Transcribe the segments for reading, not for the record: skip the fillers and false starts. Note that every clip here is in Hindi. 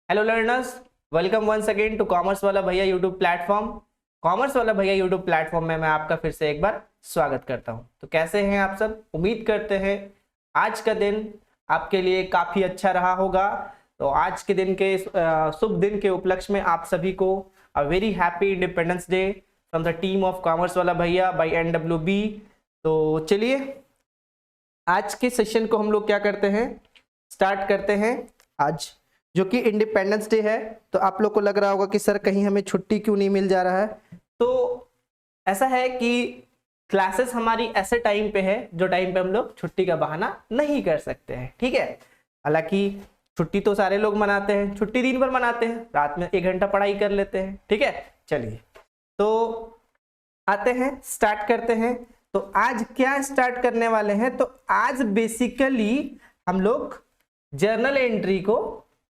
Hello learners, welcome once again to commerce वाला भैया यूट्यूब प्लेटफॉर्म। कॉमर्स वाला भैया यूट्यूब प्लेटफॉर्म में मैं आपका फिर से एक बार स्वागत करता हूं। तो कैसे हैं आप सब? उम्मीद करते हैं आज का दिन आपके लिए काफी अच्छा रहा होगा। तो आज के दिन के शुभ दिन के उपलक्ष्य में आप सभी को अ very happy independence day from the team of commerce वाला भैया बाय NWB। तो चलिए आज के सेशन को हम लोग क्या करते हैं, स्टार्ट करते हैं। आज जो कि इंडिपेंडेंस डे है, तो आप लोग को लग रहा होगा कि सर कहीं हमें छुट्टी क्यों नहीं मिल जा रहा है। तो ऐसा है कि क्लासेस हमारी ऐसे टाइम पे है जो टाइम पे हम लोग छुट्टी का बहाना नहीं कर सकते हैं, ठीक है। हालांकि छुट्टी तो सारे लोग मनाते हैं, छुट्टी दिन भर मनाते हैं, रात में 1 घंटा पढ़ाई कर लेते हैं, ठीक है। चलिए तो आते हैं, स्टार्ट करते हैं। तो आज क्या स्टार्ट करने वाले हैं, तो आज बेसिकली हम लोग जर्नल एंट्री को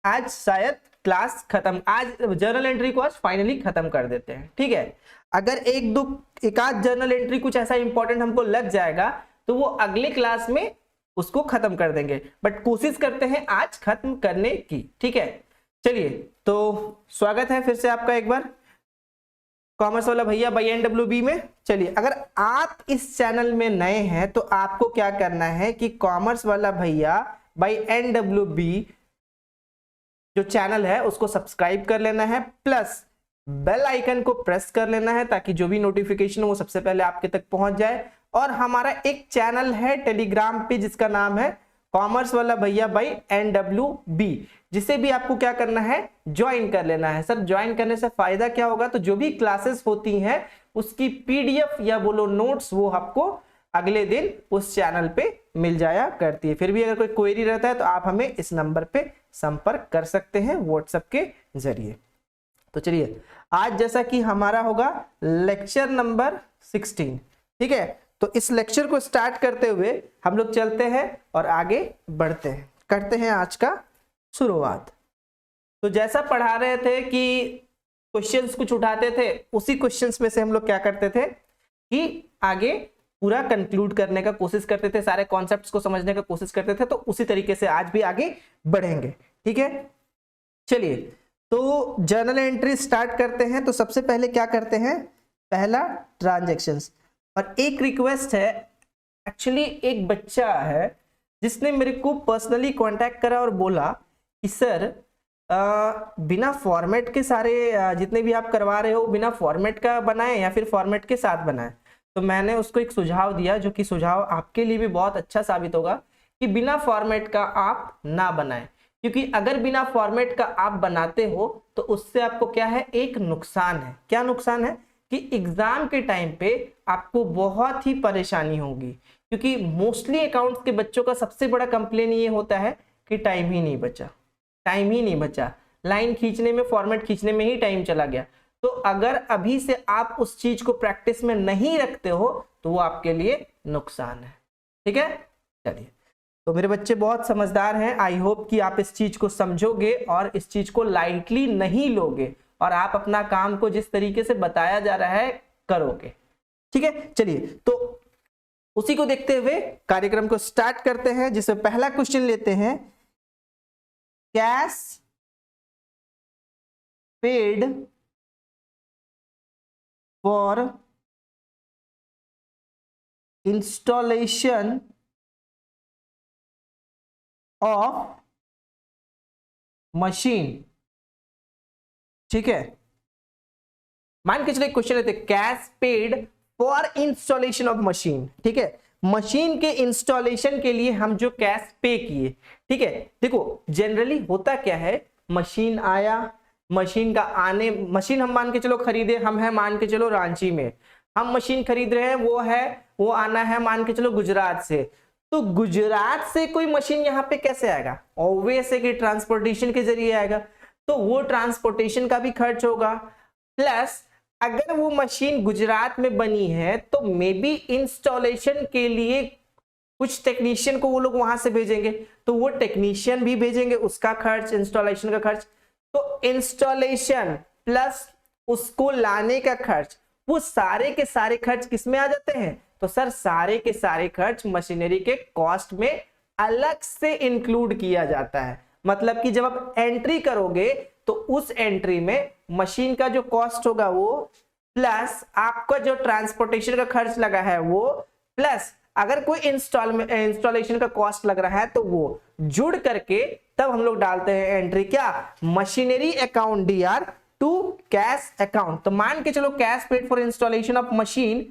आज शायद क्लास खत्म, आज जर्नल एंट्री को आज फाइनली खत्म कर देते हैं, ठीक है। अगर एक आध जर्नल एंट्री कुछ ऐसा इंपॉर्टेंट हमको लग जाएगा तो वो अगले क्लास में उसको खत्म कर देंगे, बट कोशिश करते हैं आज खत्म करने की, ठीक है। चलिए तो स्वागत है फिर से आपका एक बार कॉमर्स वाला भैया बाय NWB में। चलिए अगर आप इस चैनल में नए हैं तो आपको क्या करना है कि कॉमर्स वाला भैया बाय NWB जो चैनल है उसको सब्सक्राइब कर लेना है, प्लस बेल आइकन को प्रेस कर लेना है ताकि जो भी नोटिफिकेशन हो वो सबसे पहले आपके तक पहुंच जाए। और हमारा एक चैनल है टेलीग्राम पे जिसका नाम है कॉमर्स वाला भैया बाय NWB, जिसे भी आपको क्या करना है, ज्वाइन कर लेना है। सर ज्वाइन करने से फायदा क्या होगा, तो जो भी क्लासेस होती हैं उसकी PDF या बोलो नोट्स वो आपको अगले दिन उस चैनल पे मिल जाया करती है। फिर भी अगर कोई क्वेरी रहता है तो आप हमें इस नंबर पे संपर्क कर सकते हैं व्हाट्सएप के जरिए। तो चलिए आज जैसा कि हमारा होगा लेक्चर नंबर 16, ठीक है। तो इस लेक्चर को स्टार्ट करते हुए हम लोग चलते हैं और आगे बढ़ते हैं, करते हैं आज का शुरुआत। तो जैसा पढ़ा रहे थे कि क्वेश्चंस कुछ उठाते थे, उसी क्वेश्चंस में से हम लोग क्या करते थे कि आगे पूरा कंक्लूड करने का कोशिश करते थे, सारे कॉन्सेप्ट्स को समझने का कोशिश करते थे। तो उसी तरीके से आज भी आगे बढ़ेंगे, ठीक है। चलिए तो जर्नल एंट्री स्टार्ट करते हैं। तो सबसे पहले क्या करते हैं, पहला ट्रांजैक्शंस। और एक रिक्वेस्ट है, एक्चुअली एक बच्चा है जिसने मेरे को पर्सनली कांटेक्ट करा और बोला कि सर बिना फॉर्मेट के सारे जितने भी आप करवा रहे हो बिना फॉर्मेट का बनाएं या फिर फॉर्मेट के साथ बनाएं। तो मैंने उसको एक सुझाव दिया जो कि सुझाव आपके लिए भी बहुत अच्छा साबित होगा कि बिना फॉर्मेट का आप ना बनाएं, क्योंकि अगर बिना फॉर्मेट का आप बनाते हो तो उससे आपको क्या है, एक नुकसान है। क्या नुकसान है कि एग्जाम के टाइम पे आपको बहुत ही परेशानी होगी, क्योंकि मोस्टली अकाउंट्स के बच्चों का सबसे बड़ा कंप्लेन ये होता है कि टाइम ही नहीं बचा, टाइम ही नहीं बचा, लाइन खींचने में, फॉर्मेट खींचने में ही टाइम चला गया। तो अगर अभी से आप उस चीज को प्रैक्टिस में नहीं रखते हो तो वो आपके लिए नुकसान है, ठीक है। चलिए तो मेरे बच्चे बहुत समझदार हैं, आई होप कि आप इस चीज को समझोगे और इस चीज को लाइटली नहीं लोगे और आप अपना काम को जिस तरीके से बताया जा रहा है करोगे, ठीक है। चलिए तो उसी को देखते हुए कार्यक्रम को स्टार्ट करते हैं, जिसमें पहला क्वेश्चन लेते हैं, cash paid for installation of machine, ठीक है। मान के चलिए क्वेश्चन लेते हैं, cash paid for installation of machine, ठीक है। मशीन के इंस्टॉलेशन के लिए हम जो कैश पे किए, ठीक है। देखो जनरली होता क्या है, मशीन आया, मशीन का आने, मशीन हम मान के चलो खरीदे, हम है मान के चलो रांची में, हम मशीन खरीद रहे हैं, वो आना है मान के चलो गुजरात से। तो गुजरात से कोई मशीन यहाँ पे कैसे आएगा, ऑब्वियस है कि ट्रांसपोर्टेशन के जरिए आएगा, तो वो ट्रांसपोर्टेशन का भी खर्च होगा। प्लस अगर वो मशीन गुजरात में बनी है तो मे बी इंस्टॉलेशन के लिए कुछ टेक्नीशियन को वो लोग वहां से भेजेंगे, तो वो टेक्नीशियन भी भेजेंगे, उसका खर्च, इंस्टॉलेशन का खर्च। तो इंस्टॉलेशन प्लस उसको लाने का खर्च, वो सारे के सारे खर्च किसमें आ जाते हैं, तो सर सारे के सारे खर्च मशीनरी के कॉस्ट में अलग से इंक्लूड किया जाता है। मतलब कि जब आप एंट्री करोगे तो उस एंट्री में मशीन का जो कॉस्ट होगा वो, प्लस आपका जो ट्रांसपोर्टेशन का खर्च लगा है वो, प्लस अगर कोई इंस्टॉलेशन का कॉस्ट लग रहा है तो वो जुड़ करके तब हम लोग डालते हैं एंट्री, क्या, machinery account DR to cash account. तो मान के चलो cash paid for installation of machine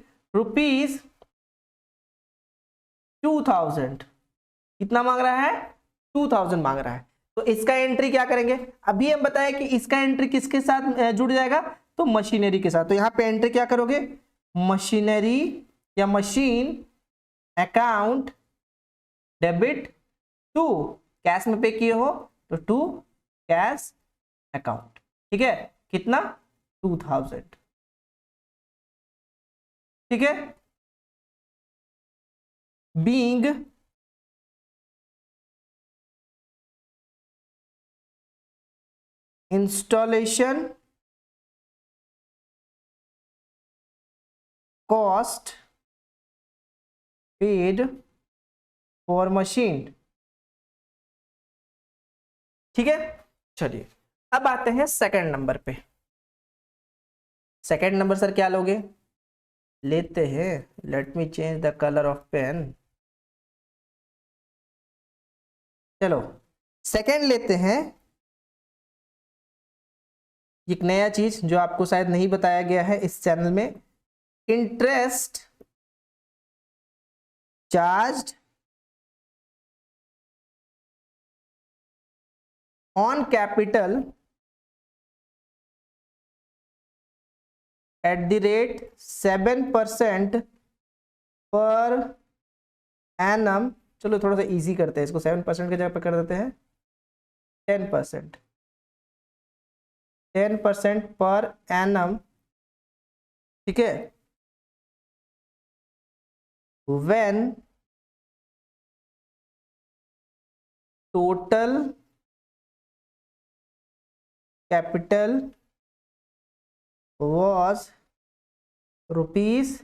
₹2000, कितना मांग रहा है, 2000 मांग रहा है। तो इसका एंट्री क्या करेंगे, अभी हम बताएं कि इसका एंट्री किसके साथ जुड़ जाएगा, तो मशीनरी के साथ। तो यहां पे एंट्री क्या करोगे, मशीनरी या machine account debit to, cash में पे किए हो तो टू कैश अकाउंट, ठीक है, कितना, 2000, ठीक है। Being installation cost paid for machine, ठीक है। चलिए अब आते हैं सेकंड नंबर पे। सेकंड नंबर सर क्या लोगे, लेते हैं, let me change the colour of pen. चलो सेकंड लेते हैं, एक नया चीज जो आपको शायद नहीं बताया गया है इस चैनल में, interest charged on capital at the rate 7% per annum. चलो थोड़ा सा इजी करते हैं इसको, 7% की जगह पे कर देते हैं 10%, 10% पर एनम, ठीक है, when total capital was ₹10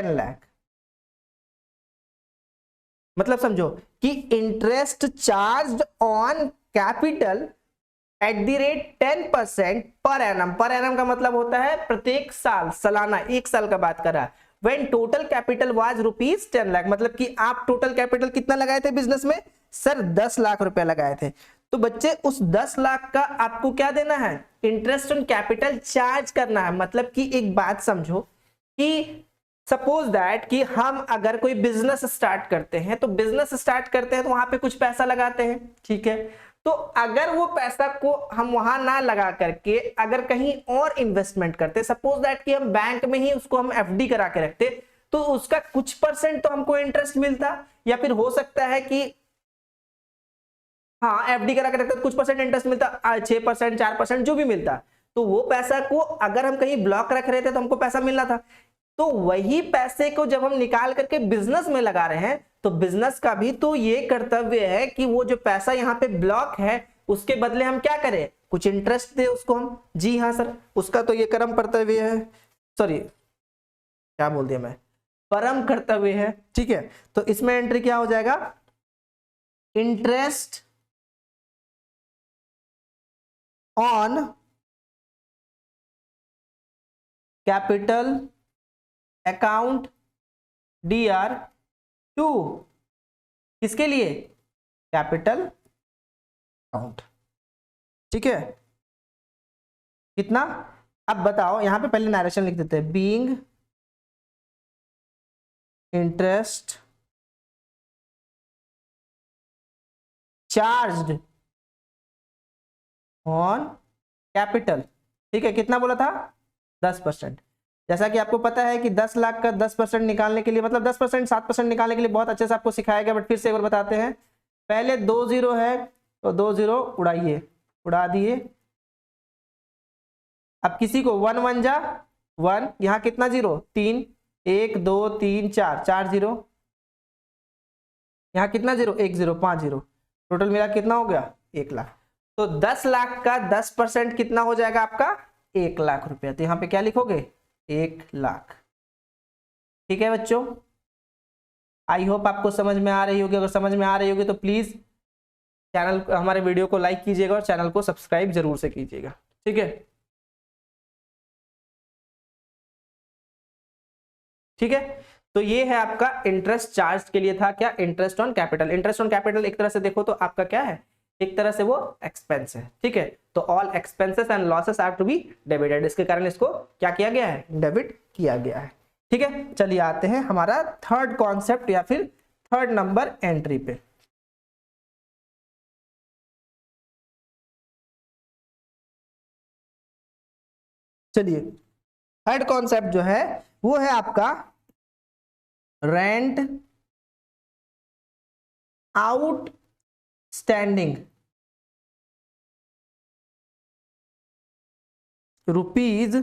lakh. मतलब समझो कि interest charge on capital at the rate 10% per annum. Per annum का मतलब होता है प्रत्येक साल, सालाना, एक साल का बात कर रहा है। When total capital was ₹10 lakh, मतलब कि आप टोटल कैपिटल कितना लगाए थे बिजनेस में, सर 10 लाख रुपए लगाए थे। तो बच्चे उस 10 लाख का आपको क्या देना है, इंटरेस्ट ऑन कैपिटल चार्ज करना है। मतलब कि एक बात समझो कि सपोज दैट कि हम अगर कोई बिजनेस स्टार्ट करते हैं, तो बिजनेस स्टार्ट करते हैं तो वहां पे कुछ पैसा लगाते हैं, ठीक है। तो अगर वो पैसा को हम वहां ना लगा करके अगर कहीं और इन्वेस्टमेंट करते, सपोज दैट कि हम बैंक में ही उसको हम FD करा के रखते, तो उसका कुछ परसेंट तो हमको इंटरेस्ट मिलता, या फिर हो सकता है कि हाँ FD करा के रखते तो कुछ परसेंट इंटरेस्ट मिलता, 6%, 4% जो भी मिलता। तो वो पैसा को अगर हम कहीं ब्लॉक रख रहे थे तो हमको पैसा मिलना था। तो वही पैसे को जब हम निकाल करके बिजनेस में लगा रहे हैं, तो बिजनेस का भी तो ये कर्तव्य है कि वो जो पैसा यहाँ पे ब्लॉक है उसके बदले हम क्या करें, कुछ इंटरेस्ट दे उसको हम। जी हाँ सर, उसका तो ये कर्म कर्तव्य है, सॉरी क्या बोल दिया मैं, परम कर्तव्य है, ठीक है। तो इसमें एंट्री क्या हो जाएगा, interest on capital account DR to, किसके लिए, कैपिटल अकाउंट, ठीक है, कितना। अब बताओ, यहां पे पहले नरेशन लिख देते हैं, being interest charged on capital, ठीक है, कितना बोला था, 10%। जैसा कि आपको पता है कि 10 लाख का 10% निकालने के लिए, मतलब 10%, 7% निकालने के लिए बहुत अच्छे से आपको सिखाया गया, बट फिर से एक बार बताते हैं। पहले 2 जीरो है तो 2 जीरो उड़ाइए, उड़ा दिए। अब किसी को 1 1 जा 1, यहां कितना जीरो, 3, 1 2 3 4, 4 जीरो, यहाँ कितना जीरो, 1 0, 5 जीरो, टोटल मिला कितना हो गया, 1 लाख। तो 10 लाख का 10% कितना हो जाएगा आपका, 1 लाख रुपया। तो यहाँ पे क्या लिखोगे, 1 लाख, ठीक है बच्चों। आई होप आपको समझ में आ रही होगी, अगर समझ में आ रही होगी तो प्लीज चैनल, हमारे वीडियो को लाइक कीजिएगा और चैनल को सब्सक्राइब जरूर से कीजिएगा, ठीक है। ठीक है, तो ये है आपका इंटरेस्ट चार्ज के लिए था, क्या, interest on capital. Interest on capital एक तरह से देखो तो आपका क्या है, एक तरह से वो एक्सपेंस है, ठीक है। तो all expenses and losses are to be debited, इसके कारण इसको क्या किया गया है, डेबिट किया गया है, ठीक है। चलिए आते हैं हमारा थर्ड कॉन्सेप्ट या फिर थर्ड नंबर एंट्री पे। चलिए थर्ड कॉन्सेप्ट जो है वो है आपका रेंट आउटस्टैंडिंग रुपीज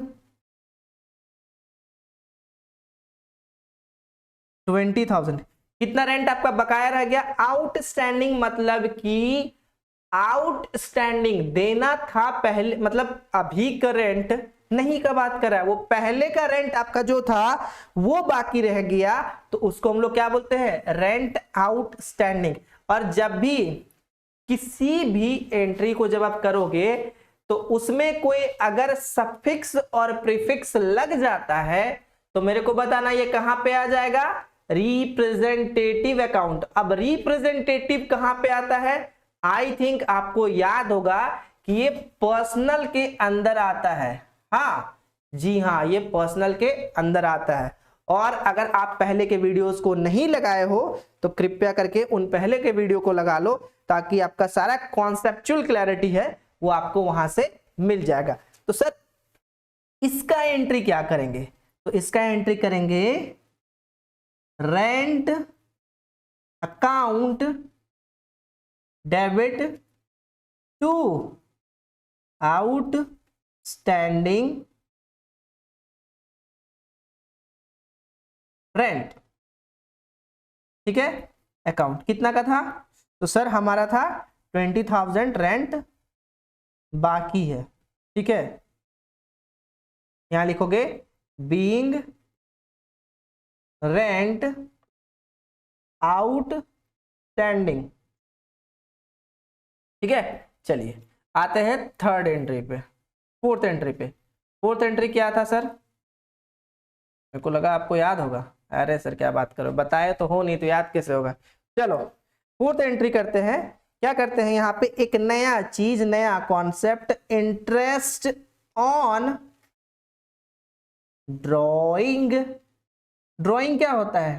20,000। कितना रेंट आपका बकाया रह गया, आउटस्टैंडिंग मतलब कि आउटस्टैंडिंग देना था पहले, मतलब अभी का रेंट नहीं का बात कर रहा है, वो पहले का रेंट आपका जो था वो बाकी रह गया, तो उसको हम लोग क्या बोलते हैं, रेंट आउटस्टैंडिंग। और जब भी किसी भी एंट्री को जब आप करोगे तो उसमें कोई अगर सफिक्स और प्रीफिक्स लग जाता है तो मेरे को बताना ये कहां पे आ जाएगा, रिप्रेजेंटेटिव अकाउंट। अब रिप्रेजेंटेटिव कहां पे आता है, आई थिंक आपको याद होगा कि ये पर्सनल के अंदर आता है, हाँ जी हाँ, ये पर्सनल के अंदर आता है। और अगर आप पहले के वीडियोस को नहीं लगाए हो तो कृपया करके उन पहले के वीडियो को लगा लो, ताकि आपका सारा कॉन्सेप्चुअल क्लैरिटी है वो आपको वहां से मिल जाएगा। तो सर इसका एंट्री क्या करेंगे, तो इसका एंट्री करेंगे rent account debit to outstanding rent, ठीक है। अकाउंट कितना का था, तो सर हमारा था 20,000 रेंट बाकी है, ठीक है। यहां लिखोगे बीइंग रेंट आउटस्टैंडिंग, ठीक है। चलिए आते हैं थर्ड एंट्री पे, फोर्थ एंट्री पे। फोर्थ एंट्री क्या था सर, मेरे को लगा आपको याद होगा, अरे सर क्या बात करो, बताए तो हो नहीं तो याद कैसे होगा। चलो फोर्थ एंट्री करते हैं, क्या करते हैं यहाँ पे एक नया चीज, नया concept, interest on drawing. Drawing क्या होता है,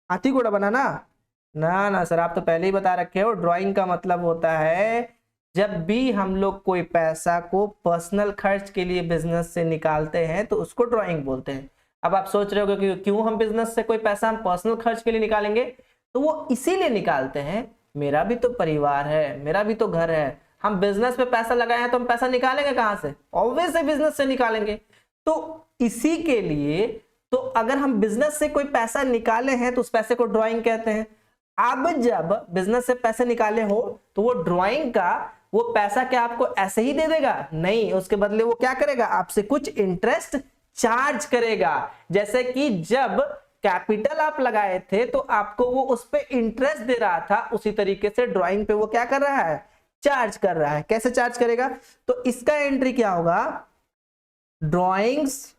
हाथी घोड़ा बनाना, ना ना सर आप तो पहले ही बता रखे हो, ड्राइंग का मतलब होता है जब भी हम लोग कोई पैसा को पर्सनल खर्च के लिए बिजनेस से निकालते हैं तो उसको ड्राइंग बोलते हैं। अब आप सोच रहे हो कि क्यों हम बिजनेस से कोई पैसा हम पर्सनल खर्च के लिए निकालेंगे, तो वो इसीलिए निकालते हैं, मेरा भी तो परिवार है, मेरा भी तो घर है, हम बिजनेस पे पैसा लगाए हैं तो हम पैसा निकालेंगे कहां से, ऑब्वियसली बिजनेस से निकालेंगे। तो इसी के लिए तो अगर हम बिजनेस से कोई पैसा निकाले हैं तो उस पैसे को ड्राइंग कहते हैं। अब जब बिजनेस से पैसे निकाले हो तो वो ड्राइंग का वो पैसा क्या आपको ऐसे ही दे देगा, नहीं, उसके बदले वो क्या करेगा, आपसे कुछ इंटरेस्ट चार्ज करेगा। जैसे कि जब कैपिटल आप लगाए थे तो आपको वो उस पे इंटरेस्ट दे रहा था, उसी तरीके से ड्राइंग पे वो क्या कर रहा है, चार्ज कर रहा है। कैसे चार्ज करेगा, तो इसका एंट्री क्या होगा, drawings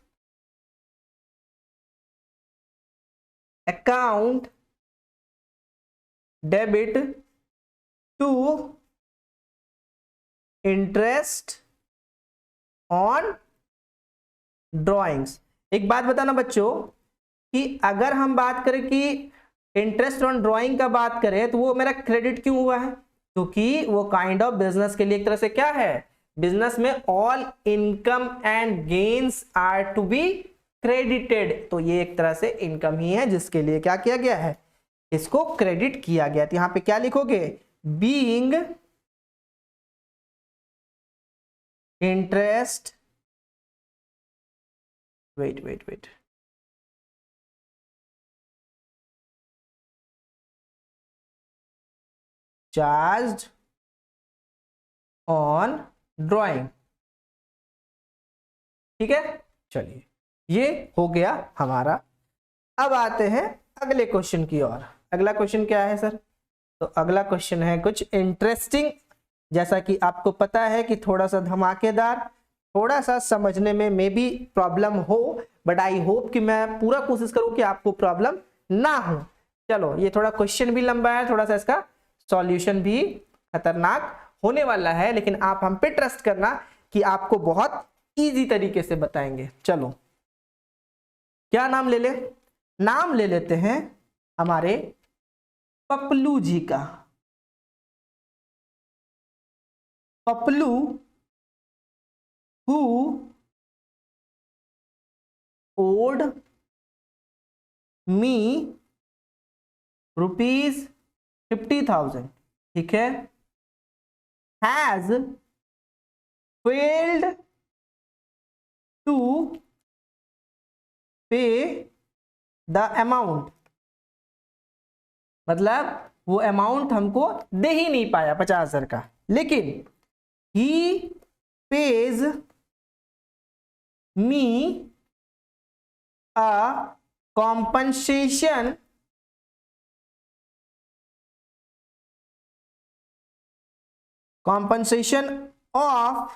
account debit to interest on drawings. एक बात बताना बच्चों कि अगर हम बात करें कि इंटरेस्ट ऑन ड्राइंग का बात करें तो वो मेरा क्रेडिट क्यों हुआ है, क्योंकि वो काइंड ऑफ बिजनेस के लिए एक तरह से क्या है, बिजनेस में all income and gains are to be credited, तो ये एक तरह से इनकम ही है जिसके लिए क्या किया गया है, इसको क्रेडिट किया गया। तो यहां पे क्या लिखोगे, being interest, wait charged on drawing, ठीक है। चलिए ये हो गया हमारा। अब आते हैं अगले क्वेश्चन की ओर। अगला क्वेश्चन क्या है सर, तो अगला क्वेश्चन है कुछ इंटरेस्टिंग, जैसा कि आपको पता है कि थोड़ा सा धमाकेदार, थोड़ा सा समझने में मे बी प्रॉब्लम हो, बट आई होप कि मैं पूरा कोशिश करूं कि आपको प्रॉब्लम ना हो। चलो, ये थोड़ा क्वेश्चन भी लंबा है, थोड़ा सा इसका सॉल्यूशन भी खतरनाक होने वाला है, लेकिन आप हम पे ट्रस्ट करना कि आपको बहुत इजी तरीके से बताएंगे। चलो, क्या नाम ले ले? नाम ले लेते हैं हमारे पपलू जी का। पपलू who owed me ₹50,000, ठीक है, has failed to pay the amount, मतलब वो अमाउंट हमको दे ही नहीं पाया 50,000 का, लेकिन he pays me a compensation of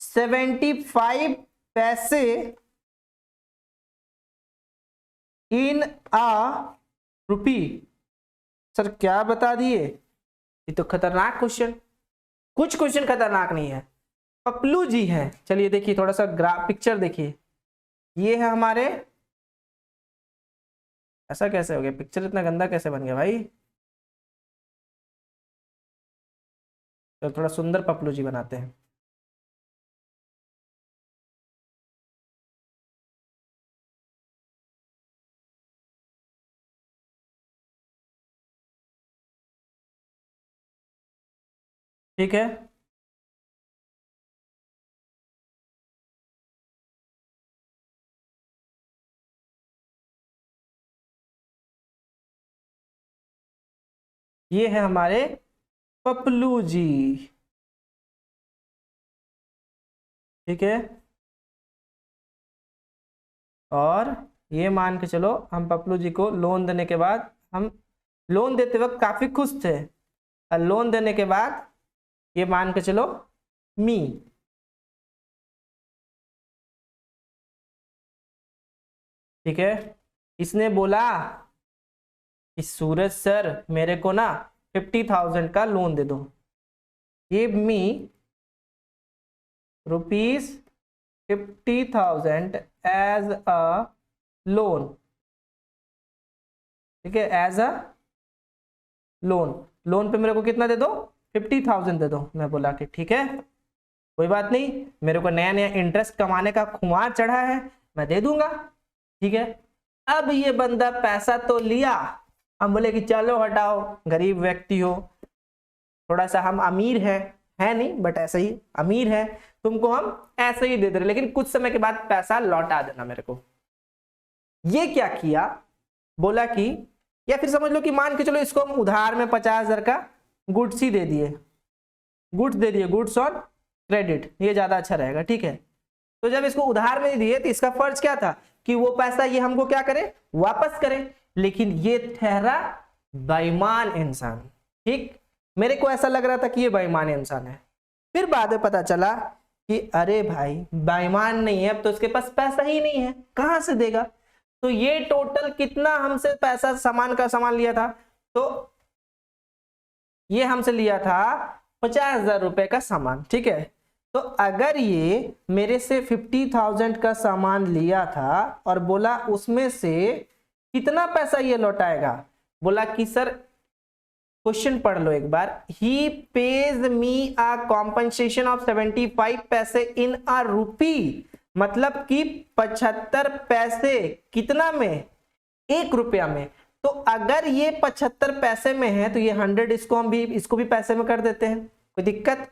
75 paise in a rupee. Sir क्या बता दिए? ये तो खतरनाक क्वेश्चन, कुछ क्वेश्चन खतरनाक नहीं है, पपलू जी है। चलिए देखिए, थोड़ा सा पिक्चर देखिए, ये है हमारे, ऐसा कैसे हो गया? पिक्चर इतना गंदा कैसे बन गया भाई? तो थोड़ा सुंदर पपलू जी बनाते हैं। ठीक है, ये है हमारे पपलू जी, ठीक है। और ये मान के चलो, हम पपलू जी को लोन देने के बाद, हम लोन देते वक्त काफी खुश थे, और लोन देने के बाद ये मान के चलो मी, ठीक है। इसने बोला कि सूरज सर मेरे को ना 50,000 का लोन दे दो, give me ₹50,000 as a loan, ठीक है, एज अ लोन। लोन पे मेरे को कितना दे दो? 50,000 दे दो। मैं बोला कि ठीक है, कोई बात नहीं, मेरे को नया नया इंटरेस्ट कमाने का खुमार चढ़ा है, मैं दे दूंगा, ठीक है। अब ये बंदा पैसा तो लिया, हम बोले कि चलो हटाओ, गरीब व्यक्ति हो, थोड़ा सा हम अमीर है नहीं, बट ऐसे ही अमीर है, तुमको हम ऐसे ही दे दे रहे, लेकिन कुछ समय के बाद पैसा लौटा देना मेरे को। ये क्या किया? बोला कि, या फिर समझ लो कि मान के चलो इसको हम उधार में 50,000 का गुड्स ही दे दिए, गुड्स ऑन क्रेडिट, ये ज्यादा अच्छा रहेगा, ठीक है। तो जब इसको उधार में दिए तो इसका फर्ज क्या था कि वो पैसा ये हमको क्या करे? वापस करे, लेकिन ये ठहरा बेईमान इंसान, ठीक। मेरे को ऐसा लग रहा था कि ये बेईमान इंसान है, फिर बाद में पता चला कि अरे भाई बेईमान नहीं है, अब तो इसके पास पैसा ही नहीं है, कहां से देगा। तो ये टोटल कितना हमसे पैसा सामान लिया था? तो ये हमसे लिया था 50,000 रुपए का सामान, ठीक है। तो अगर ये मेरे से 50,000 का सामान लिया था और बोला उसमें से कितना पैसा ये लौटाएगा, बोला कि सर क्वेश्चन पढ़ लो एक बार, he pays me a compensation of 75 paise इन अ रुपी, मतलब कि 75 पैसे कितना में? 1 रुपया में। तो अगर ये 75 पैसे में है तो ये 100 इसको भी पैसे में कर देते हैं, कोई दिक्कत?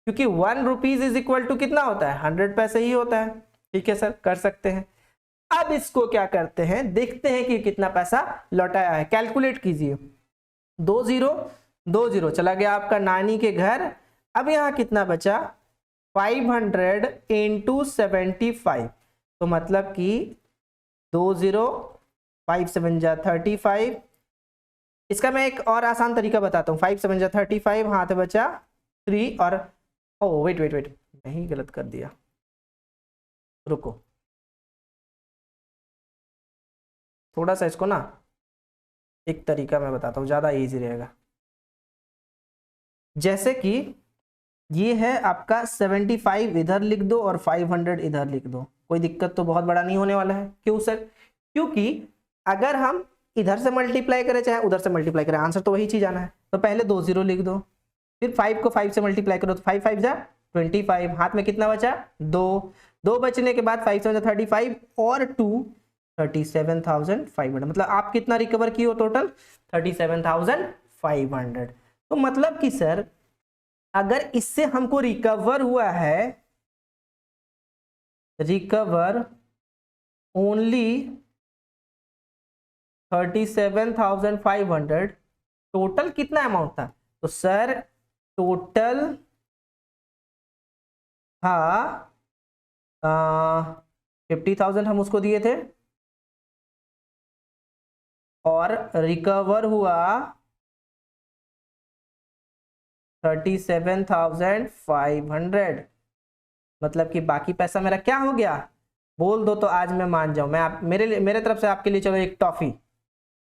क्योंकि 1 रुपीज इज इक्वल टू कितना होता है? 100 पैसे ही होता है, ठीक है सर, कर सकते हैं। अब इसको क्या करते हैं, देखते हैं कि कितना पैसा लौटाया है। कैलकुलेट कीजिए, 20 चला गया आपका नानी के घर। अब यहां कितना बचा? 500 इंटू 75, तो मतलब कि 20, 5 7 जा 35, इसका मैं एक और आसान तरीका बताता हूँ। 5 7 जा 35, हाथ बचा 3 और ओ वेट वेट वेट, नहीं गलत कर दिया, रुको थोड़ा सा इसको ना एक तरीका मैं बताता हूँ, ज्यादा इजी रहेगा। जैसे कि ये है आपका 75 इधर लिख दो और 500 इधर लिख दो, कोई दिक्कत तो बहुत बड़ा नहीं होने वाला है। क्यों सर? क्योंकि अगर हम इधर से मल्टीप्लाई करें चाहे उधर से मल्टीप्लाई करें, आंसर तो वही चीज आना है। तो पहले 2 0 लिख दो, फिर 5 को 5 से मल्टीप्लाई करो तो 5 5 जा 25, हाथ में कितना बचा 2 बचने के बाद 5 7 जा 35 और 2 37,500, मतलब आप कितना रिकवर किए हो टोटल 37,500। तो मतलब कि सर अगर इससे हमको रिकवर हुआ है, रिकवर ओनली 37,500, टोटल कितना अमाउंट था? तो सर टोटल था 50,000 हम उसको दिए थे और रिकवर हुआ 37,500, मतलब कि बाकी पैसा मेरा क्या हो गया? बोल दो तो आज मैं मान जाऊं। मैं मेरे तरफ से आपके लिए चलो एक टॉफी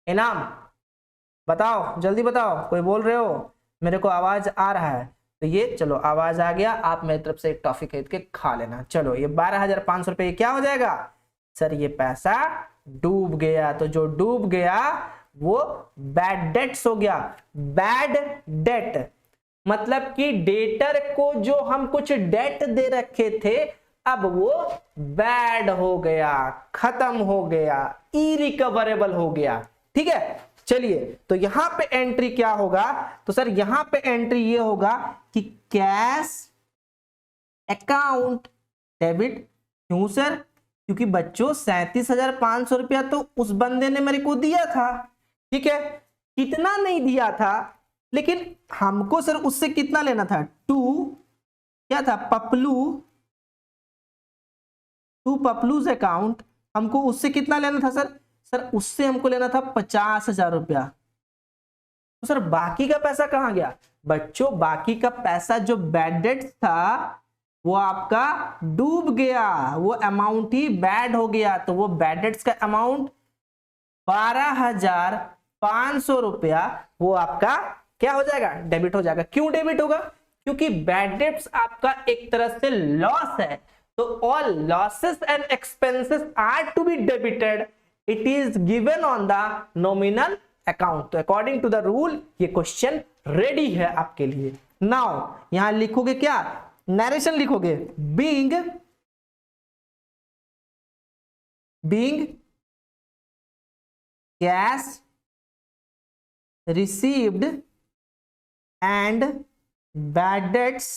इनाम, बताओ जल्दी बताओ, कोई बोल रहे हो? मेरे को आवाज आ रहा है, तो ये चलो आवाज आ गया, आप मेरी तरफ से एक टॉफी खरीद के खा लेना। चलो ये 12,500 रुपये क्या हो जाएगा? सर ये पैसा डूब गया, तो जो डूब गया वो बैड डेट्स हो गया। बैड डेट मतलब कि डेटर को जो हम कुछ डेट दे रखे थे अब वो बैड हो गया, खत्म हो गया, इरिकवरेबल हो गया। ठीक है, चलिए तो यहां पे एंट्री क्या होगा? तो सर यहां पे एंट्री ये होगा कि कैश अकाउंट डेबिट। क्यों सर? क्योंकि बच्चों 37,500 रुपया तो उस बंदे ने मेरे को दिया था, ठीक है, कितना नहीं दिया था, लेकिन हमको सर उससे कितना लेना था? क्या था? पपलूज अकाउंट, हमको उससे कितना लेना था सर? सर उससे हमको लेना था 50,000 रुपया। तो सर बाकी का पैसा कहां गया? बच्चों बाकी का पैसा जो बैड डेट्स था वो आपका डूब गया, वो अमाउंट ही बैड हो गया। तो वो बैड डेट्स का अमाउंट 12,500 रुपया वो आपका क्या हो जाएगा? डेबिट हो जाएगा। क्यों डेबिट होगा? क्योंकि बैड डेट्स आपका एक तरह से लॉस है, तो all losses and expenses are to be debited, it is given on the nominal account. तो अकॉर्डिंग टू द रूल ये क्वेश्चन रेडी है आपके लिए। नाउ यहां लिखोगे क्या? नरेशन लिखोगे, being cash received and bad debts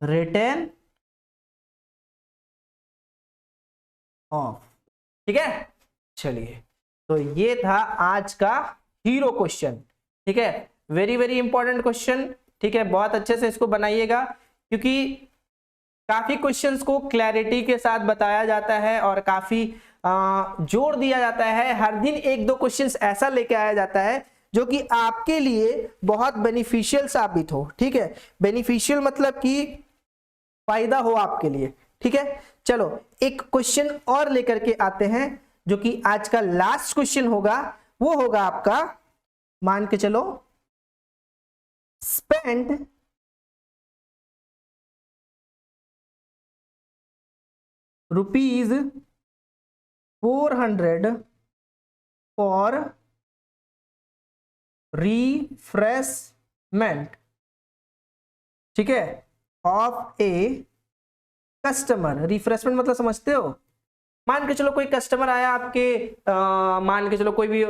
written off। ठीक है, चलिए तो ये था आज का हीरो क्वेश्चन। ठीक है, वेरी वेरी इंपॉर्टेंट क्वेश्चन। ठीक है, बहुत अच्छे से इसको बनाइएगा क्योंकि काफी क्वेश्चंस को क्लैरिटी के साथ बताया जाता है और काफी जोर दिया जाता है। हर दिन 1-2 क्वेश्चंस ऐसा लेके आया जाता है जो कि आपके लिए बहुत बेनिफिशियल साबित हो। ठीक है, बेनिफिशियल मतलब कि फायदा हो आपके लिए। ठीक है, चलो एक क्वेश्चन और लेकर के आते हैं जो कि आज का लास्ट क्वेश्चन होगा। वो होगा आपका, मान के चलो, स्पेंड ₹400 फॉर रिफ्रेशमेंट, ठीक है, ऑफ ए कस्टमर। रिफ्रेशमेंट मतलब समझते हो? मान के चलो कोई कस्टमर आया आपके, मान के चलो कोई भी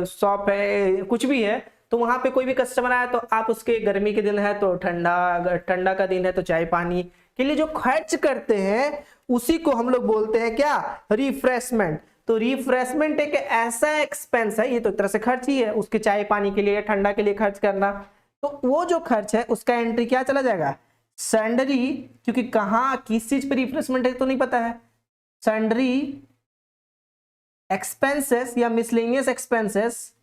शॉप है, कुछ भी है, तो वहां पे कोई भी कस्टमर आया तो आप उसके, गर्मी के दिन है तो ठंडा का दिन है तो चाय पानी के लिए जो खर्च करते हैं उसी को हम लोग बोलते हैं क्या? रिफ्रेशमेंट। तो रिफ्रेशमेंट एक ऐसा एक्सपेंस है, ये तो एक तरह से खर्च ही है, उसके चाय पानी के लिए, ठंडा के लिए खर्च करना। तो वो जो खर्च है उसका एंट्री क्या चला जाएगा? सैंडरी, क्योंकि कहाँ किस चीज पे रिफ्रेशमेंट है तो नहीं पता है। सैंडरी एक्सपेंसेस या मिसलेनियस एक्सपेंसेस,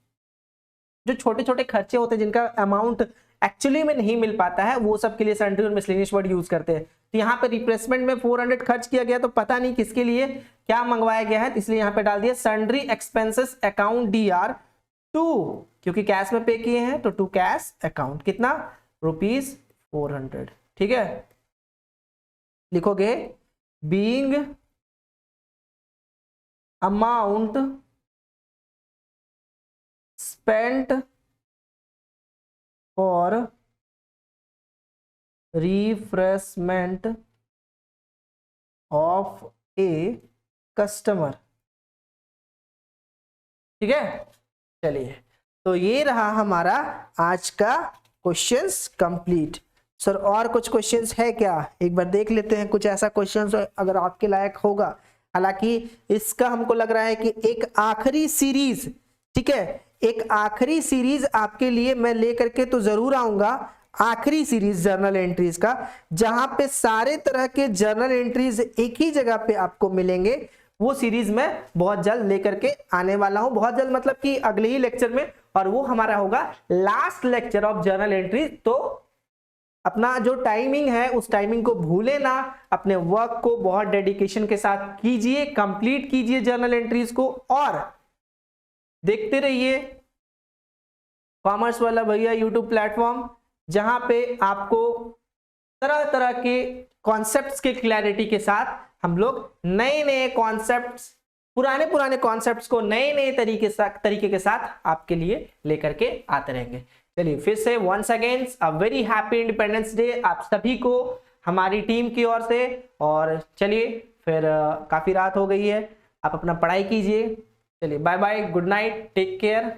जो छोटे छोटे खर्चे होते हैं जिनका अमाउंट एक्चुअली में नहीं मिल पाता है, वो सब के लिए सन्ड्री और मिसलेनियस वर्ड यूज करते हैं। तो यहाँ पे रिप्लेसमेंट में 400 खर्च किया गया, तो पता नहीं किसके लिए क्या मंगवाया गया है, इसलिए यहाँ पे डाल दिया sundry expenses account DR to, क्योंकि कैश में पे किए हैं तो टू कैश अकाउंट, कितना ₹400। ठीक है, लिखोगे being amount spent for refreshment of a customer. ठीक है, चलिए, तो ये रहा हमारा आज का क्वेश्चंस कंप्लीट। सर और कुछ क्वेश्चंस है क्या, एक बार देख लेते हैं कुछ ऐसा क्वेश्चंस अगर आपके लायक होगा। हालांकि इसका हमको लग रहा है कि एक आखिरी सीरीज, ठीक है, एक आखिरी सीरीज आपके लिए मैं लेकर के तो जरूर आऊंगा, आखिरी सीरीज जर्नल एंट्रीज का, जहां पे सारे तरह के जर्नल एंट्रीज एक ही जगह पे आपको मिलेंगे। वो सीरीज मैं बहुत जल्द लेकर के आने वाला हूं, बहुत जल्द मतलब कि अगले ही लेक्चर में, और वो हमारा होगा last lecture of journal entries. तो अपना जो टाइमिंग है उस टाइमिंग को भूले ना, अपने वर्क को बहुत डेडिकेशन के साथ कीजिए, कंप्लीट कीजिए जर्नल एंट्रीज को, और देखते रहिए कॉमर्स वाला भैया यूट्यूब प्लेटफॉर्म, जहां पे आपको तरह तरह के कॉन्सेप्ट्स के क्लैरिटी के साथ हम लोग नए नए कॉन्सेप्ट्स, पुराने पुराने कॉन्सेप्ट्स को नए नए तरीके के साथ आपके लिए लेकर के आते रहेंगे। चलिए फिर से once again a very happy independence day आप सभी को हमारी टीम की ओर से। और चलिए फिर काफी रात हो गई है, आप अपना पढ़ाई कीजिए। चलिए bye bye, good night, take care.